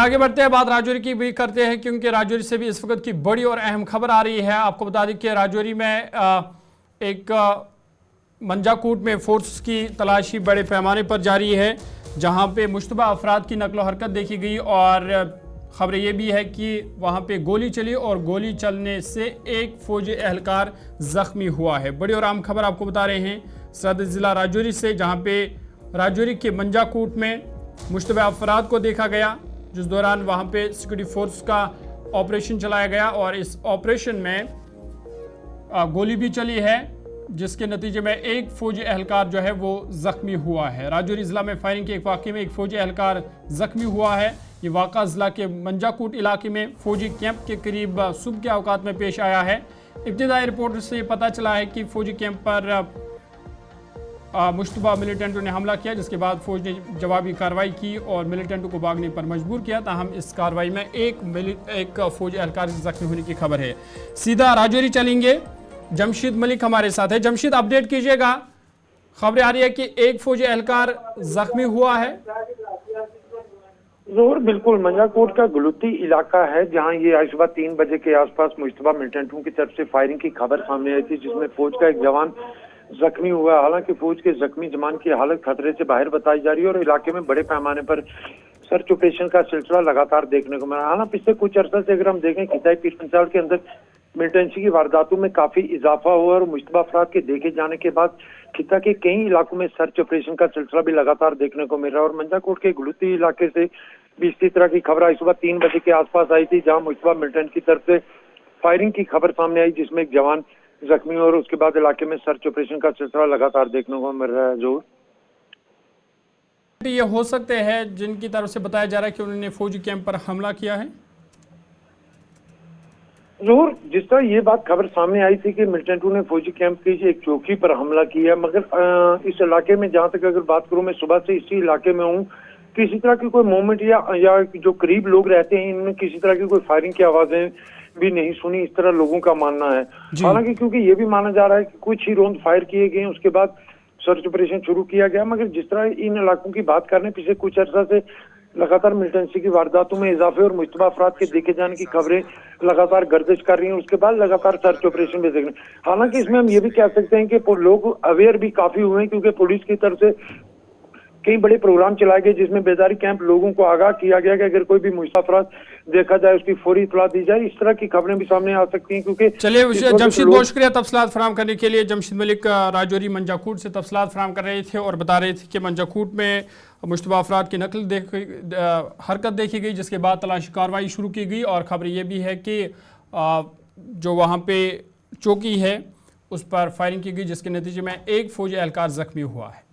आगे बढ़ते हैं, बात राजौरी की भी करते हैं क्योंकि राजौरी से भी इस वक्त की बड़ी और अहम खबर आ रही है। आपको बता दें कि राजौरी में एक मंजाकूट में फोर्स की तलाशी बड़े पैमाने पर जारी है, जहां पे मुश्तबा अफराद की नकलो हरकत देखी गई और खबर यह भी है कि वहां पे गोली चली और गोली चलने से एक फौजी एहलकार जख्मी हुआ है। बड़ी और अहम खबर आपको बता रहे हैं सदर ज़िला राजौरी से, जहां पे राजौरी के मंजाकूट में मुश्तबा अफराद को देखा गया, जिस दौरान वहां पे सिक्योरिटी फोर्स का ऑपरेशन चलाया गया और इस ऑपरेशन में गोली भी चली है, जिसके नतीजे में एक फौजी एहलकार जो है वो जख्मी हुआ है। राजौरी ज़िला में फायरिंग के एक वाक़े में एक फौजी एहलकार जख्मी हुआ है। ये वाक़ा ज़िला के मंजाकूट इलाके में फौजी कैंप के करीब सुबह के औकात में पेश आया है। इब्तिदाई रिपोर्ट से पता चला है कि फौजी कैंप पर मुश्तबा मिलिटेंटों ने हमला किया, जिसके बाद फौज ने जवाबी कार्रवाई की और मिलिटेंटों को भागने पर मजबूर किया। ताहम इस कार्रवाई में एक फौजी एहलकार जख्मी होने की खबर है। सीधा राजौरी चलेंगे, जमशीद मलिक हमारे साथ है। जमशीद, अपडेट कीजिएगा, खबर आ रही है कि एक फौजी एहलकार जख्मी हुआ है। जोर बिल्कुल मंजाकोट का गुलुती इलाका है, जहां ये आज सुबह 3 बजे के आसपास मुश्तबा मिलिटेंटों की तरफ से फायरिंग की खबर सामने आई थी, जिसमें फौज का एक जवान जख्मी हुआ। हालांकि फौज के जख्मी जवान की हालत खतरे से बाहर बताई जा रही है और इलाके में बड़े पैमाने पर सर्च ऑपरेशन का सिलसिला लगातार देखने को मिला। हालांकि पिछले कुछ अर्सा से अगर हम देखें, खिताई पीर पंचाल के अंदर मिलिटेंसी की वारदातों में काफी इजाफा हुआ और मुश्तबा अफराद के देखे जाने के बाद खिता के कई इलाकों में सर्च ऑपरेशन का सिलसिला भी लगातार देखने को मिल रहा है। और मंजाकोट के गुलुती इलाके से भी इसी तरह की खबर आज सुबह 3 बजे के आसपास आई थी, जहां मुश्तबा मिलिटेंट की तरफ से फायरिंग की खबर सामने आई, जिसमें एक जवान जख्मी और उसके बाद इलाके में सर्च ऑपरेशन का सिलसिला लगातार देखने को मिल रहा है। जोर ये हो सकते हैं जिनकी तरफ से बताया जा रहा है कि उन्होंने फौजी कैंप पर हमला किया है। जोर जिस तरह ये बात खबर सामने आई थी कि मिलिटेंटों ने फौजी कैंप की एक चौकी पर हमला किया, मगर इस इलाके में जहां तक अगर बात करूं, मैं सुबह से इसी इलाके में हूं, किसी तरह की कोई मूवमेंट या जो करीब लोग रहते हैं, इनमें किसी तरह की कोई फायरिंग की आवाजें भी नहीं सुनी, इस तरह लोगों का मानना है। हालांकि क्योंकि ये भी माना जा रहा है कि कुछ ही रोंद फायर किए गए, उसके बाद सर्च ऑपरेशन शुरू किया गया, मगर जिस तरह इन इलाकों की बात करने पिछले कुछ अर्सा से लगातार मिलिटेंसी की वारदातों में इजाफे और मुश्तबा अफराद के देखे जाने की खबरें लगातार गर्दिश कर रही हैं, उसके बाद लगातार सर्च ऑपरेशन भी देख रहे हैं। हालांकि इसमें हम ये भी कह सकते हैं कि लोग अवेयर भी काफी हुए हैं, क्योंकि पुलिस की तरफ से कई बड़े प्रोग्राम चलाए गए, जिसमें बेदारी कैंप लोगों को आगाह किया गया कि अगर कोई भी मुश्तबा अफराद देखा जाए उसकी फौरी इत्तला दी जाए। इस तरह की खबरें भी सामने आ सकती हैं। क्योंकि चलिए जमशीद, बहुत शुक्रिया तफसीलात फराहम करने के लिए। जमशीद मलिक राजौरी मंजाकूट से तफसीलात फराहम कर रहे थे और बता रहे थे कि मंजाकूट में मुश्तबा अफराद की नकल हरकत देखी गई, जिसके बाद तलाशी कार्रवाई शुरू की गई और खबर यह भी है कि जो वहाँ पे चौकी है उस पर फायरिंग की गई, जिसके नतीजे में एक फौजी एहलकार जख्मी हुआ है।